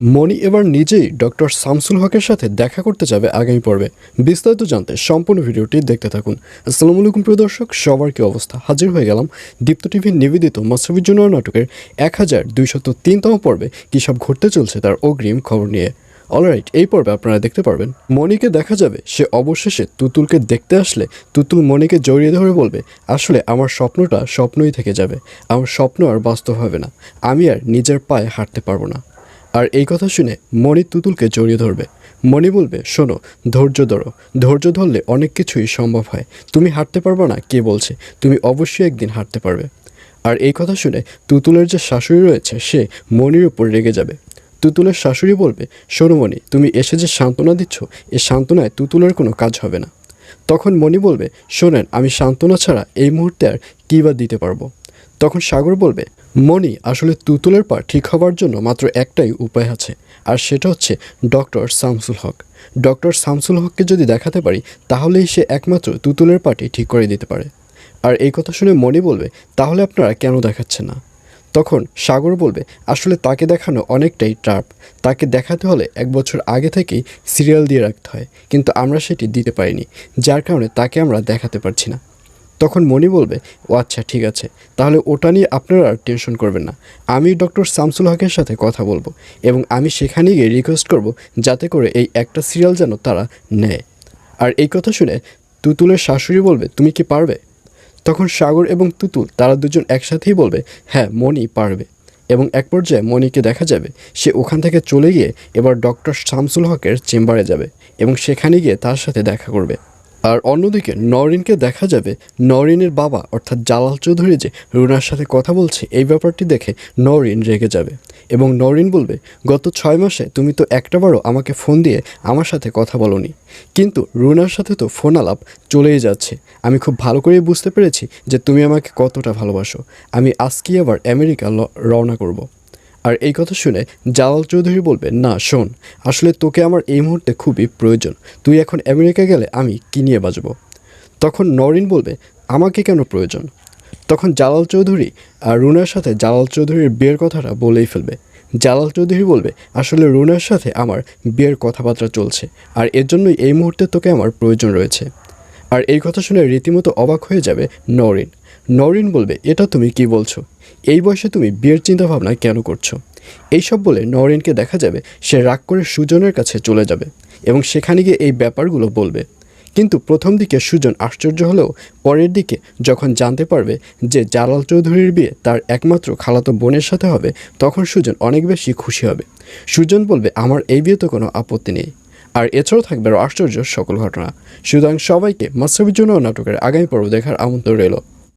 মনি এবার নিজেই ডক্টর শামসুল হকের সাথে দেখা করতে যাবে আগামী পর্বে। বিস্তারিত জানতে সম্পূর্ণ ভিডিওটি দেখতে থাকুন। আসসালামু আলাইকুম প্রিয় দর্শক, সবার কি অবস্থা? হাজির হয়ে গেলাম দীপ্ত টিভির নিবেদিত মাশরাফি জুনিয়র নাটকের 1203তম পর্বে কী সব ঘটতে চলছে তার অগ্রিম খবর নিয়ে। অলরাইট, এই পর্বে আপনারা দেখতে পারবেন মনিকে দেখা যাবে সে অবশেষে তুতুলকে দেখতে আসলে তুতুল মনিকে জড়িয়ে ধরে বলবে, আসলে আমার স্বপ্নটা স্বপ্নই থেকে যাবে, আমার স্বপ্ন আর বাস্তব হবে না, আমি আর নিজের পায়ে হাঁটতে পারবো না। আর এই কথা শুনে মনি তুতুলকে জড়িয়ে ধরবে। মনি বলবে, শোনো, ধৈর্য ধরো, ধৈর্য ধরলে অনেক কিছুই সম্ভব হয়। তুমি হাঁটতে পারবে না কে বলছে? তুমি অবশ্যই একদিন হাঁটতে পারবে। আর এই কথা শুনে তুতুলের যে শাশুড়ি রয়েছে সে মনির উপর রেগে যাবে। তুতুলের শাশুড়ি বলবে, শোনো মনি, তুমি এসে যে সান্ত্বনা দিচ্ছ, এ সান্ত্বনায় তুতুলের কোনো কাজ হবে না। তখন মনি বলবে, শোনেন, আমি সান্ত্বনা ছাড়া এই মুহূর্তে আর কী বা দিতে পারবো। তখন সাগর বলবে, মনি, আসলে তুতুলের পা ঠিক হবার জন্য মাত্র একটাই উপায় আছে, আর সেটা হচ্ছে ডক্টর শামসুল হক। ডক্টর শামসুল হককে যদি দেখাতে পারি তাহলেই সে একমাত্র তুতুলের পাটি ঠিক করে দিতে পারে। আর এই কথা শুনে মনি বলবে, তাহলে আপনারা কেন দেখাচ্ছেন না? তখন সাগর বলবে, আসলে তাকে দেখানো অনেকটাই টাফ, তাকে দেখাতে হলে 1 বছর আগে থেকেই সিরিয়াল দিয়ে রাখতে হয়, কিন্তু আমরা সেটি দিতে পারিনি, যার কারণে তাকে আমরা দেখাতে পারছি না। তখন মনি বলবে, ও আচ্ছা, ঠিক আছে, তাহলে ওটা নিয়ে আপনারা আর টেনশন করবেন না, আমি ডক্টর শামসুল হকের সাথে কথা বলবো এবং আমি সেখানে গিয়ে রিকোয়েস্ট করব যাতে করে এই একটা সিরিয়াল যেন তারা নেয়। আর এই কথা শুনে তুতুলের শাশুড়ি বলবে, তুমি কি পারবে? তখন সাগর এবং তুতুল তারা দুজন একসাথেই বলবে, হ্যাঁ, মনি পারবে। এবং এক পর্যায়ে মনিকে দেখা যাবে সে ওখান থেকে চলে গিয়ে এবার ডক্টর শামসুল হকের চেম্বারে যাবে এবং সেখানে গিয়ে তার সাথে দেখা করবে। আর অন্যদিকে নওরিনকে দেখা যাবে নওরিনের বাবা অর্থাৎ জালাল চৌধুরী যে রুনার সাথে কথা বলছে এই ব্যাপারটি দেখে নওরিন রেগে যাবে এবং নওরিন বলবে, গত 6 মাসে তুমি তো একটাবারও আমাকে ফোন দিয়ে আমার সাথে কথা বলোনি, কিন্তু রুনার সাথে তো ফোন আলাপ চলেই যাচ্ছে। আমি খুব ভালো করেই বুঝতে পেরেছি যে তুমি আমাকে কতটা ভালোবাসো। আমি আজকেই আবার আমেরিকা রওনা করব। আর এই কথা শুনে জালাল চৌধুরী বলবে, না শোন, আসলে তোকে আমার এই মুহূর্তে খুবই প্রয়োজন, তুই এখন আমেরিকা গেলে আমি কী নিয়ে বাঁচব? তখন নওরিন বলবে, আমাকে কেন প্রয়োজন? তখন জালাল চৌধুরী আর রুনার সাথে জালাল চৌধুরীর বিয়ের কথাটা বলেই ফেলবে। জালাল চৌধুরী বলবে, আসলে রুনার সাথে আমার বিয়ের কথাবার্তা চলছে, আর এর জন্যই এই মুহূর্তে তোকে আমার প্রয়োজন রয়েছে। আর এই কথা শুনে রীতিমতো অবাক হয়ে যাবে নওরিন। নওরিন বলবে, এটা তুমি কি বলছো? এই বয়সে তুমি বিয়ের চিন্তাভাবনা কেন করছো? এইসব বলে নওরিনকে দেখা যাবে সে রাগ করে সুজনের কাছে চলে যাবে এবং সেখানে গিয়ে এই ব্যাপারগুলো বলবে। কিন্তু প্রথম দিকে সুজন আশ্চর্য হলেও পরের দিকে যখন জানতে পারবে যে জালাল চৌধুরীর বিয়ে তার একমাত্র খালাতো বোনের সাথে হবে, তখন সুজন অনেক বেশি খুশি হবে। সুজন বলবে, আমার এই বিয়েতে কোনো আপত্তি নেই। আর এছাড়াও থাকবে আরও আশ্চর্য সকল ঘটনা। সুতরাং সবাইকে মাশরাফি জুনিয়র নাটকের আগামী পর্ব দেখার আমন্ত্রণ রইল।